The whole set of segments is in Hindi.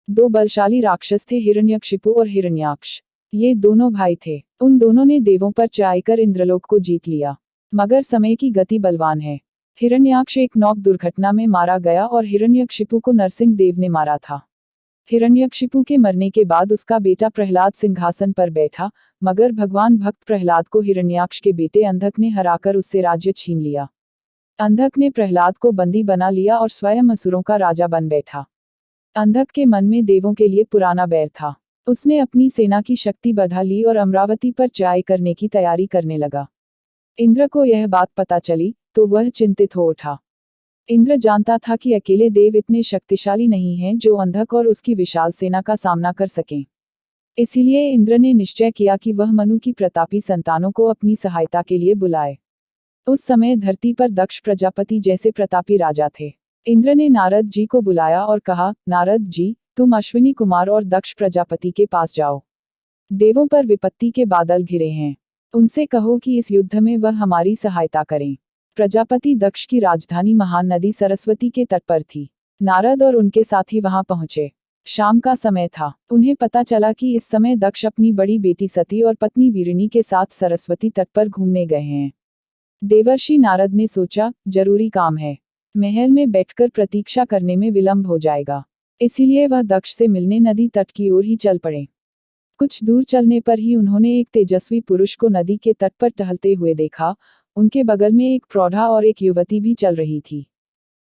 दो बलशाली राक्षस थे, हिरण्यकशिपु और हिरण्याक्ष। ये दोनों भाई थे। उन दोनों ने देवों पर चढ़ाई कर इंद्रलोक को जीत लिया। मगर समय की गति बलवान है। हिरण्याक्ष एक नौक दुर्घटना में मारा गया और हिरण्यकशिपु को नरसिंह देव ने मारा था। हिरण्यकशिपु के मरने के बाद उसका बेटा प्रहलाद सिंहासन पर बैठा, मगर भगवान भक्त प्रहलाद को हिरण्याक्ष के बेटे अंधक ने हराकर उससे राज्य छीन लिया। अंधक ने प्रहलाद को बंदी बना लिया और स्वयं असुरों का राजा बन बैठा। अंधक के मन में देवों के लिए पुराना बैर था। उसने अपनी सेना की शक्ति बढ़ा ली और अमरावती पर चढ़ाई करने की तैयारी करने लगा। इंद्र को यह बात पता चली तो वह चिंतित हो उठा। इंद्र जानता था कि अकेले देव इतने शक्तिशाली नहीं हैं जो अंधक और उसकी विशाल सेना का सामना कर सकें। इसीलिए इंद्र ने निश्चय किया कि वह मनु की प्रतापी संतानों को अपनी सहायता के लिए बुलाए। उस समय धरती पर दक्ष प्रजापति जैसे प्रतापी राजा थे। इंद्र ने नारद जी को बुलाया और कहा, नारद जी, तुम अश्विनी कुमार और दक्ष प्रजापति के पास जाओ। देवों पर विपत्ति के बादल घिरे हैं। उनसे कहो कि इस युद्ध में वह हमारी सहायता करें। प्रजापति दक्ष की राजधानी महान नदी सरस्वती के तट पर थी। नारद और उनके साथी वहां पहुंचे। शाम का समय था। उन्हें पता चला कि इस समय दक्ष अपनी बड़ी बेटी सती और पत्नी वीरिणी के साथ सरस्वती तट पर घूमने गए हैं। देवर्षि नारद ने सोचा, जरूरी काम है। महल में बैठकर प्रतीक्षा करने में विलंब हो जाएगा। इसीलिए वह दक्ष से मिलने नदी तट की ओर ही चल पड़े। कुछ दूर चलने पर ही उन्होंने एक तेजस्वी पुरुष को नदी के तट पर टहलते हुए देखा। उनके बगल में एक प्रौढ़ा और एक युवती भी चल रही थी।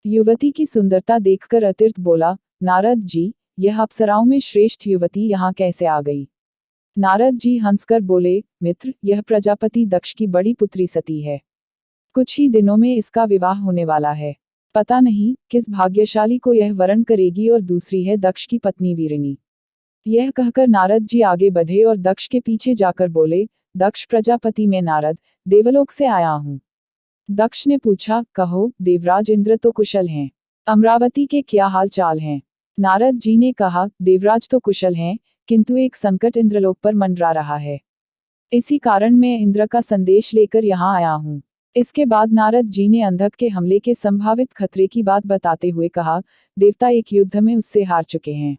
युवती की सुंदरता देखकर अतिर्थ बोला, नारद जी, यह अप्सराओं में श्रेष्ठ युवती यहाँ कैसे आ गई? नारद जी हंसकर बोले, मित्र, यह प्रजापति दक्ष की बड़ी पुत्री सती है। कुछ ही दिनों में इसका विवाह होने वाला है। पता नहीं किस भाग्यशाली को यह वरण करेगी और दूसरी है दक्ष की पत्नी वीरिणी। यह कहकर नारद जी आगे बढ़े और दक्ष के पीछे जाकर बोले, दक्ष प्रजापति, मैं नारद देवलोक से आया हूँ। दक्ष ने पूछा, कहो देवराज इंद्र तो कुशल हैं। अमरावती के क्या हाल चाल हैं? नारद जी ने कहा, देवराज तो कुशल हैं, किंतु एक संकट इंद्रलोक पर मंडरा रहा है। इसी कारण मैं इंद्र का संदेश लेकर यहाँ आया हूँ। इसके बाद नारद जी ने अंधक के हमले के संभावित खतरे की बात बताते हुए कहा, देवता एक युद्ध में उससे हार चुके हैं।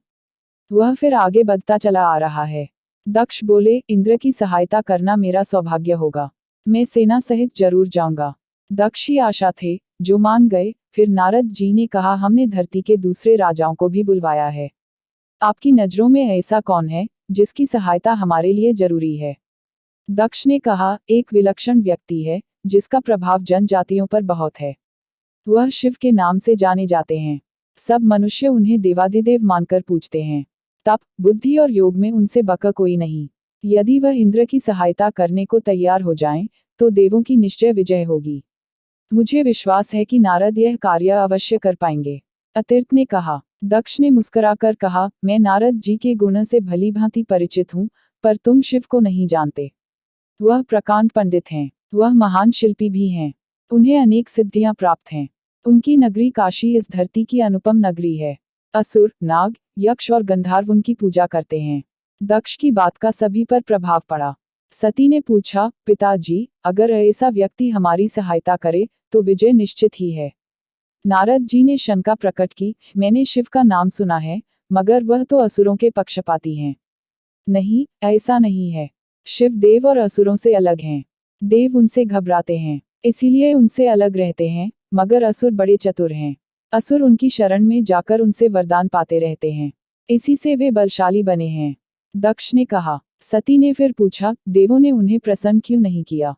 वह फिर आगे बढ़ता चला आ रहा है। दक्ष बोले, इंद्र की सहायता करना मेरा सौभाग्य होगा। मैं सेना सहित जरूर जाऊंगा। दक्ष ही आशा थे, जो मान गए। फिर नारद जी ने कहा, हमने धरती के दूसरे राजाओं को भी बुलवाया है। आपकी नजरों में ऐसा कौन है जिसकी सहायता हमारे लिए जरूरी है? दक्ष ने कहा, एक विलक्षण व्यक्ति है जिसका प्रभाव जनजातियों पर बहुत है। वह शिव के नाम से जाने जाते हैं। सब मनुष्य उन्हें देवादिदेव मानकर पूजते हैं। तप, बुद्धि और योग में उनसे बका कोई नहीं। यदि वह इंद्र की सहायता करने को तैयार हो जाएं, तो देवों की निश्चय विजय होगी। मुझे विश्वास है कि नारद यह कार्य अवश्य कर पाएंगे। अतिर्थ ने कहा। दक्ष ने मुस्कुराकर कहा, मैं नारद जी के गुण से भली भांति परिचित हूँ, पर तुम शिव को नहीं जानते। वह प्रकांड पंडित हैं। वह महान शिल्पी भी हैं। उन्हें अनेक सिद्धियां प्राप्त हैं। उनकी नगरी काशी इस धरती की अनुपम नगरी है। असुर, नाग, यक्ष और गंधर्व उनकी पूजा करते हैं। दक्ष की बात का सभी पर प्रभाव पड़ा। सती ने पूछा, पिताजी, अगर ऐसा व्यक्ति हमारी सहायता करे तो विजय निश्चित ही है। नारद जी ने शंका प्रकट की, मैंने शिव का नाम सुना है, मगर वह तो असुरों के पक्षपाती हैं। नहीं, ऐसा नहीं है। शिव देव और असुरों से अलग हैं। देव उनसे घबराते हैं, इसीलिए उनसे अलग रहते हैं, मगर असुर बड़े चतुर हैं। असुर उनकी शरण में जाकर उनसे वरदान पाते रहते हैं। इसी से वे बलशाली बने हैं। दक्ष ने कहा। सती ने फिर पूछा, देवों ने उन्हें प्रसन्न क्यों नहीं किया?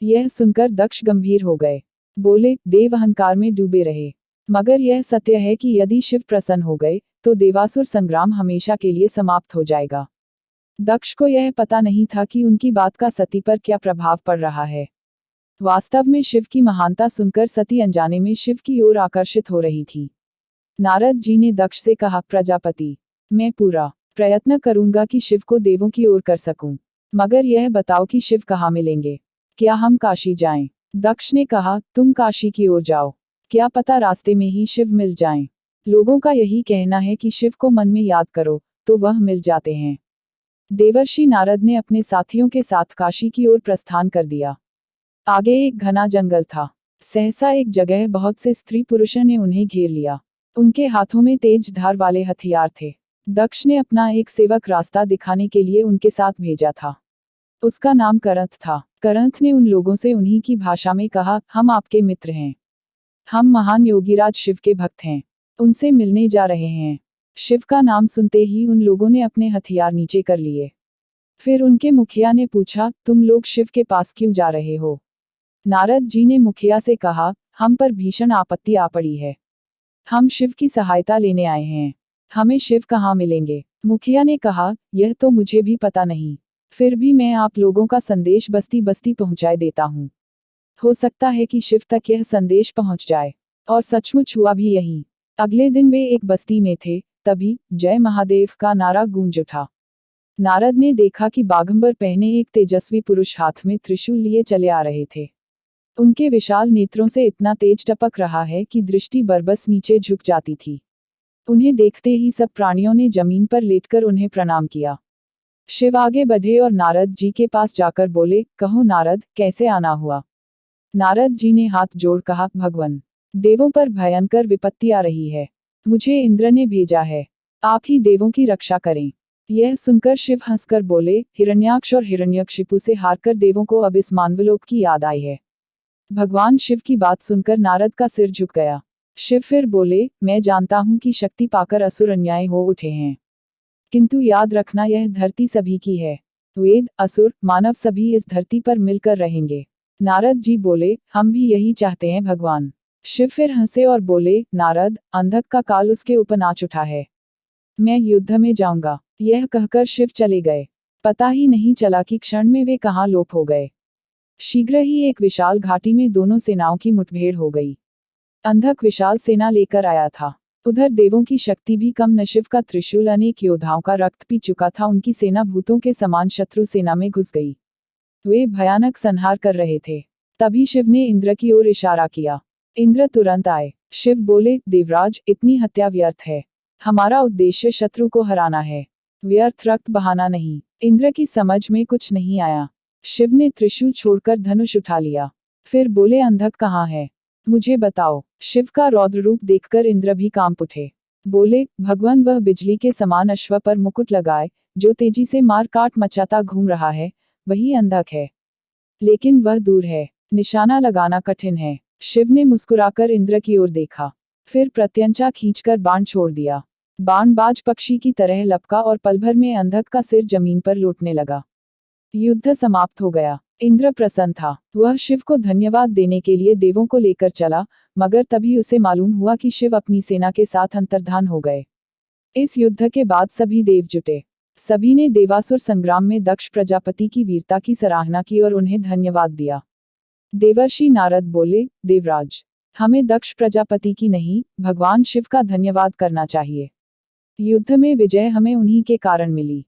यह सुनकर दक्ष गंभीर हो गए। बोले, देव अहंकार में डूबे रहे। मगर यह सत्य है कि यदि शिव प्रसन्न हो गए तो देवासुर संग्राम हमेशा के लिए समाप्त हो जाएगा। दक्ष को यह पता नहीं था कि उनकी बात का सती पर क्या प्रभाव पड़ रहा है। वास्तव में शिव की महानता सुनकर सती अनजाने में शिव की ओर आकर्षित हो रही थी। नारद जी ने दक्ष से कहा, प्रजापति, मैं पूरा प्रयत्न करूंगा कि शिव को देवों की ओर कर सकूं। मगर यह बताओ कि शिव कहाँ मिलेंगे? क्या हम काशी जाएं? दक्ष ने कहा, तुम काशी की ओर जाओ। क्या पता रास्ते में ही शिव मिल जाएं। लोगों का यही कहना है कि शिव को मन में याद करो तो वह मिल जाते हैं। देवर्षि नारद ने अपने साथियों के साथ काशी की ओर प्रस्थान कर दिया। आगे एक घना जंगल था। सहसा एक जगह बहुत से स्त्री पुरुषों ने उन्हें घेर लिया। उनके हाथों में तेज धार वाले हथियार थे। दक्ष ने अपना एक सेवक रास्ता दिखाने के लिए उनके साथ भेजा था। उसका नाम करंथ था। करंथ ने उन लोगों से उन्हीं की भाषा में कहा, हम आपके मित्र हैं। हम महान योगीराज शिव के भक्त हैं। उनसे मिलने जा रहे हैं। शिव का नाम सुनते ही उन लोगों ने अपने हथियार नीचे कर लिए। फिर उनके मुखिया ने पूछा, तुम लोग शिव के पास क्यों जा रहे हो? नारद जी ने मुखिया से कहा, हम पर भीषण आपत्ति आ पड़ी है। हम शिव की सहायता लेने आए हैं। हमें शिव कहाँ मिलेंगे? मुखिया ने कहा, यह तो मुझे भी पता नहीं। फिर भी मैं आप लोगों का संदेश बस्ती बस्ती पहुंचाए देता हूँ। हो सकता है कि शिव तक यह संदेश पहुंच जाए। और सचमुच हुआ भी यही। अगले दिन वे एक बस्ती में थे, तभी जय महादेव का नारा गूंज उठा। नारद ने देखा कि बागंबर पहने एक तेजस्वी पुरुष हाथ में त्रिशूल लिए चले आ रहे थे। उनके विशाल नेत्रों से इतना तेज टपक रहा है कि दृष्टि बरबस नीचे झुक जाती थी। उन्हें देखते ही सब प्राणियों ने जमीन पर लेटकर उन्हें प्रणाम किया। शिव आगे बढ़े और नारद जी के पास जाकर बोले, कहो नारद, कैसे आना हुआ? नारद जी ने हाथ जोड़ कहा, भगवान, देवों पर भयंकर विपत्ति आ रही है। मुझे इंद्र ने भेजा है। आप ही देवों की रक्षा करें। यह सुनकर शिव हंसकर बोले, हिरण्याक्ष और हिरण्यकशिपु से हारकर देवों को अब इस मानवलोक की याद आई है। भगवान शिव की बात सुनकर नारद का सिर झुक गया। शिव फिर बोले, मैं जानता हूं कि शक्ति पाकर असुर अन्याय हो उठे हैं, किंतु याद रखना यह धरती सभी की है। वेद, असुर, मानव सभी इस धरती पर मिलकर रहेंगे। नारद जी बोले, हम भी यही चाहते हैं भगवान। शिव फिर हंसे और बोले, नारद, अंधक का काल उसके ऊपर नाच उठा है। मैं युद्ध में जाऊंगा। यह कहकर शिव चले गए। पता ही नहीं चला कि क्षण में वे कहाँ लोप हो गए। शीघ्र ही एक विशाल घाटी में दोनों सेनाओं की मुठभेड़ हो गई। अंधक विशाल सेना लेकर आया था। उधर देवों की शक्ति भी कम न, शिव का त्रिशूल अनेक योद्धाओं का रक्त पी चुका था। उनकी सेना भूतों के समान शत्रु सेना में घुस गई। वे भयानक संहार कर रहे थे। तभी शिव ने इंद्र की ओर इशारा किया। इंद्र तुरंत आए। शिव बोले, देवराज, इतनी हत्या व्यर्थ है। हमारा उद्देश्य शत्रु को हराना है, व्यर्थ रक्त बहाना नहीं। इंद्र की समझ में कुछ नहीं आया। शिव ने त्रिशूल छोड़कर धनुष उठा लिया। फिर बोले, अंधक कहाँ है? मुझे बताओ। शिव का रौद्र रूप देखकर इंद्र भी कांप उठे। बोले, भगवान, वह बिजली के समान अश्व पर मुकुट लगाए, जो तेजी से मार काट मचाता घूम रहा है, वही अंधक है। लेकिन वह दूर है, निशाना लगाना कठिन है। शिव ने मुस्कुराकर इंद्र की ओर देखा। फिर प्रत्यंचा खींचकर बाण छोड़ दिया। बाण बाज पक्षी की तरह लपका और पलभर में अंधक का सिर जमीन पर लौटने लगा। युद्ध समाप्त हो गया। इंद्र प्रसन्न था। वह शिव को धन्यवाद देने के लिए देवों को लेकर चला, मगर तभी उसे मालूम हुआ कि शिव अपनी सेना के साथ अंतर्धान हो गए। इस युद्ध के बाद सभी देव जुटे। सभी ने देवासुर संग्राम में दक्ष प्रजापति की वीरता की सराहना की और उन्हें धन्यवाद दिया। देवर्षि नारद बोले, देवराज, हमें दक्ष प्रजापति की नहीं, भगवान शिव का धन्यवाद करना चाहिए। युद्ध में विजय हमें उन्हीं के कारण मिली।